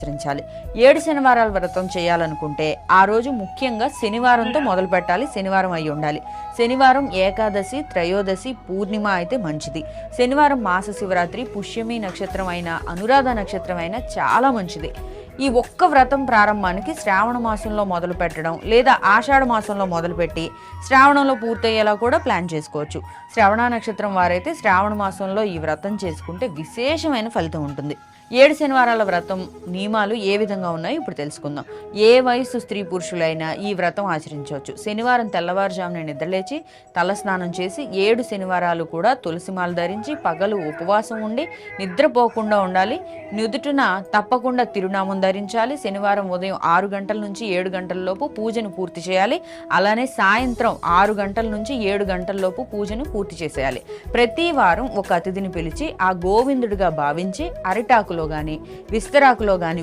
ఆచరించాలి. 7 శనివారాల వ్రతం చేయాలనుకుంటే ఆ రోజు ముఖ్యంగా శనివారంతో మొదలు పెట్టాలి. శనివారం అయి ఉండాలి. శనివారం ఏకాదశి, త్రయోదశి, పూర్ణిమ అయితే మంచిది. శనివారం మాస శివరాత్రి, పుష్యమి నక్షత్రం అయినా, అనురాధ నక్షత్రం అయినా చాలా మంచిది. ఈ ఒక్క వ్రతం ప్రారంభానికి శ్రావణ మాసంలో మొదలు పెట్టడం లేదా ఆషాఢ మాసంలో మొదలుపెట్టి శ్రావణంలో పూర్తయ్యేలా కూడా ప్లాన్ చేసుకోవచ్చు. శ్రవణ నక్షత్రం వారైతే శ్రావణ మాసంలో ఈ వ్రతం చేసుకుంటే విశేషమైన ఫలితం ఉంటుంది. 7 శనివారాల వ్రతం నియమాలు ఏ విధంగా ఉన్నాయో ఇప్పుడు తెలుసుకుందాం. ఏ వయసు స్త్రీ పురుషులైనా ఈ వ్రతం ఆచరించవచ్చు. శనివారం తెల్లవారుజామున నిద్రలేచి తలస్నానం చేసి 7 శనివారాలు కూడా తులసిమాల ధరించి పగలు ఉపవాసం ఉండి నిద్రపోకుండా ఉండాలి. నుదుటిన తప్పకుండా తిరునామం ధరించాలి. శనివారం ఉదయం 6 గంటల నుంచి 7 గంటల లోపు పూజను పూర్తి చేయాలి. అలానే సాయంత్రం 6 గంటల నుంచి 7 గంటల లోపు పూజను పూర్తి చేసేయాలి. ప్రతి వారం ఒక అతిథిని పిలిచి ఆ గోవిందుడిగా భావించి అరిటాకులో గాని విస్తరాకులో గాని